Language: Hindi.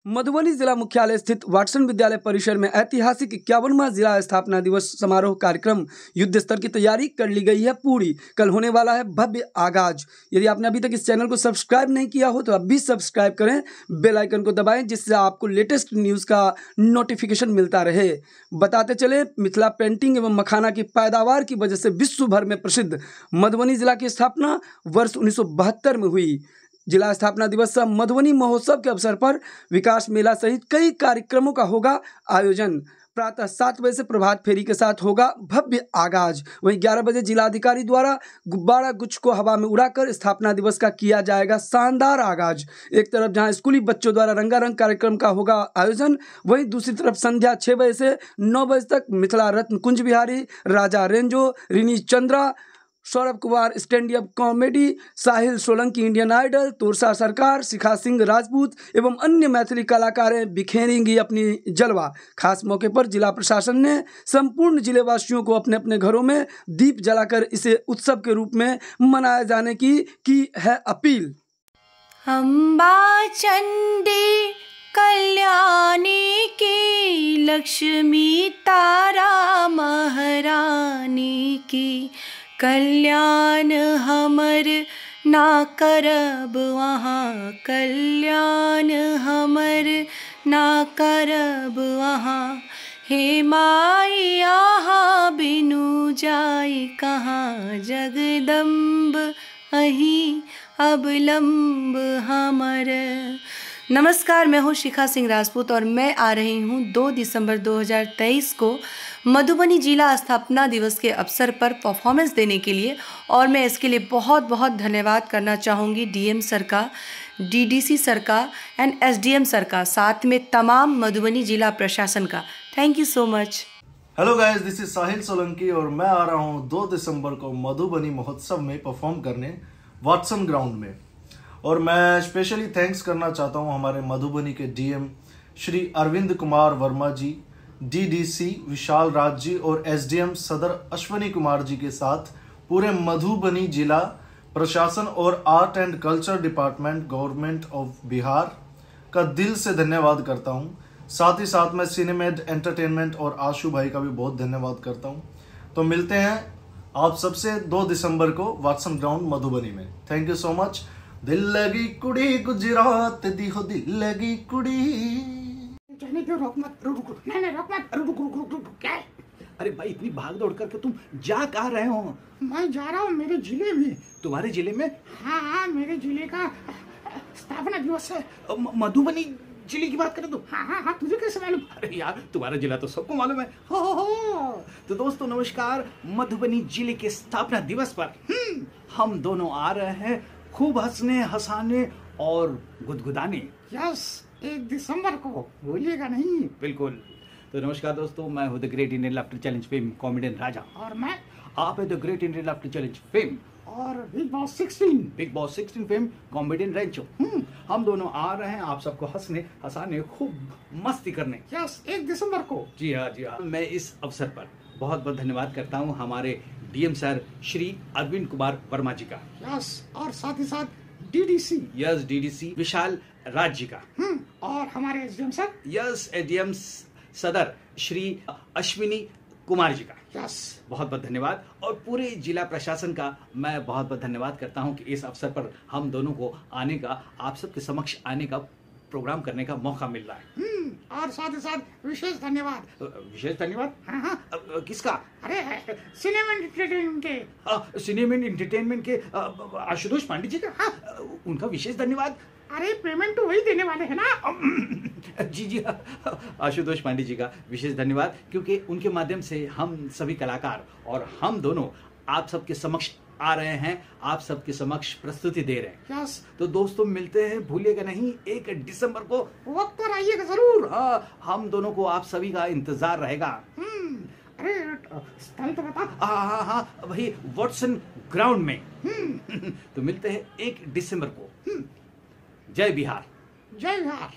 मधुबनी जिला मुख्यालय स्थित वाटसन विद्यालय परिसर में ऐतिहासिक 51वां जिला स्थापना दिवस समारोह कार्यक्रम युद्ध स्तर की तैयारी कर ली गई है पूरी। कल होने वाला है भव्य आगाज। यदि आपने अभी तक इस चैनल को सब्सक्राइब नहीं किया हो तो अभी सब्सक्राइब करें, बेल आइकन को दबाएं जिससे आपको लेटेस्ट न्यूज़ का नोटिफिकेशन मिलता रहे। बताते चले, मिथिला पेंटिंग एवं मखाना की पैदावार की वजह से विश्व भर में प्रसिद्ध मधुबनी जिला की स्थापना वर्ष 1972 में हुई। जिला स्थापना दिवस सह मधुबनी महोत्सव के अवसर पर विकास मेला सहित कई कार्यक्रमों का होगा आयोजन। प्रातः 7 बजे से प्रभात फेरी के साथ होगा भव्य आगाज। वहीं 11 बजे जिलाधिकारी द्वारा गुब्बारा गुच्छ को हवा में उड़ाकर स्थापना दिवस का किया जाएगा शानदार आगाज। एक तरफ जहां स्कूली बच्चों द्वारा रंगारंग कार्यक्रम का होगा आयोजन, वहीं दूसरी तरफ संध्या 6 बजे से 9 बजे तक Mithila Ratna Kunj Bihari, Raja Rancho, Rini Chandra, Saurabh Kumar stand up comedy, Sahil Solanki Indian idol, Tursa Sarkar, Shikha Singh Rajput एवं अन्य मैथिली कलाकारें बिखेरेंगी अपनी जलवा। खास मौके पर जिला प्रशासन ने संपूर्ण जिले वासियों को अपने अपने घरों में दीप जलाकर इसे उत्सव के रूप में मनाए जाने की है अपील। अम्बा चंडी कल्याणी की, लक्ष्मी तारा महारानी की, कल्याण हमर ना करब वहाँ, कल्याण हमर ना करब वहाँ। हे माई यहाँ बिनु जाई कहाँ, जगदम्ब अहीं अवलंब हमर। नमस्कार, मैं हूँ शिखा सिंह राजपूत और मैं आ रही हूँ 2 दिसंबर 2023 को मधुबनी जिला स्थापना दिवस के अवसर पर परफॉर्मेंस देने के लिए। और मैं इसके लिए बहुत बहुत धन्यवाद करना चाहूँगी डीएम सर का, डीडीसी सर का एंड एसडीएम सर का, साथ में तमाम मधुबनी जिला प्रशासन का। Thank you so much. Hello guys, this is Sahil Solanki और मैं आ रहा हूँ 2 दिसंबर को मधुबनी महोत्सव में परफॉर्म करने वाटसन ग्राउंड में। और मैं स्पेशली थैंक्स करना चाहता हूँ हमारे मधुबनी के डीएम श्री अरविंद कुमार वर्मा जी, डीडीसी विशाल राज जी और एसडीएम सदर अश्विनी कुमार जी के साथ पूरे मधुबनी जिला प्रशासन और art and culture department government of Bihar का दिल से धन्यवाद करता हूँ। साथ ही साथ मैं सिनेमेड एंटरटेनमेंट और आशु भाई का भी बहुत धन्यवाद करता हूँ। तो मिलते हैं आप सबसे 2 दिसंबर को वाटसन ग्राउंड मधुबनी में। Thank you so much. दिल लगी कुड़ी गुजरात दी हो, दिल लगी कुड़ी। जाने क्यों, रोक मत, रुक, नहीं रोक मत, रुक, क्या? अरे भाई, इतनी भाग दौड़ करके तुम जा कहाँ रहे हो? मैं जा रहा हूँ मेरे जिले में। तुम्हारे जिले में? हाँ, मेरे जिले का स्थापना दिवस है। मधुबनी जिले की बात करें तो? हाँ, तुझे कैसे मालूम? अरे यार, तुम्हारा जिला तो सबको मालूम है। हो। तो दोस्तों नमस्कार, मधुबनी जिले के स्थापना दिवस पर हम दोनों आ रहे हैं खूब हंसने, हंसाने और गुदगुदाने। यस, 1 दिसंबर को भूलिएगा नहीं। बिल्कुल। तो नमस्कार दोस्तों, मैं हूँ the great Indian laughter challenge fame comedian Raja. और मैं? आप है the great Indian laughter challenge fame और big boss 16 fame comedian Rancho. हम दोनों आ रहे हैं आप सबको हंसने, हंसाने, खूब मस्ती करने। यस, 1 दिसंबर को। जी हाँ। मैं इस अवसर पर बहुत बहुत धन्यवाद करता हूँ हमारे डीएम सर श्री अरविंद कुमार वर्मा जी का। यस, और साथ ही साथ डीडीसी। यस, डीडीसी विशाल राज जी का। और हमारे एसडीएम सर। यस, एसडीएम सदर श्री अश्विनी कुमार जी का। यस, बहुत बहुत धन्यवाद। और पूरे जिला प्रशासन का मैं बहुत बहुत धन्यवाद करता हूं कि इस अवसर पर हम दोनों को आने का, आप सबके समक्ष आने का, प्रोग्राम करने का मौका मिल रहा है। और साथ ही साथ विशेष धन्यवाद। विशेष धन्यवाद? हाँ। किसका? अरे सिनेमा एंटरटेनमेंट के। सिनेमा एंटरटेनमेंट के आशुतोष पांडे जी का। उनका विशेष धन्यवाद। अरे पेमेंट तो वही देने वाले हैं ना। जी आशुतोष पांडे जी का विशेष धन्यवाद, क्योंकि उनके माध्यम से हम सभी कलाकार और हम दोनों आप सबके समक्ष आ रहे हैं, आप सबके समक्ष प्रस्तुति दे रहे हैं। यस। तो दोस्तों मिलते हैं, भूलिएगा नहीं, 1 दिसंबर को वक्त पर आइएगा जरूर। हाँ, हम दोनों को आप सभी का इंतजार रहेगा। अरे स्थल तो बता। हाँ, वही वाटसन ग्राउंड में। तो मिलते हैं 1 दिसंबर को। जय बिहार। जय बिहार।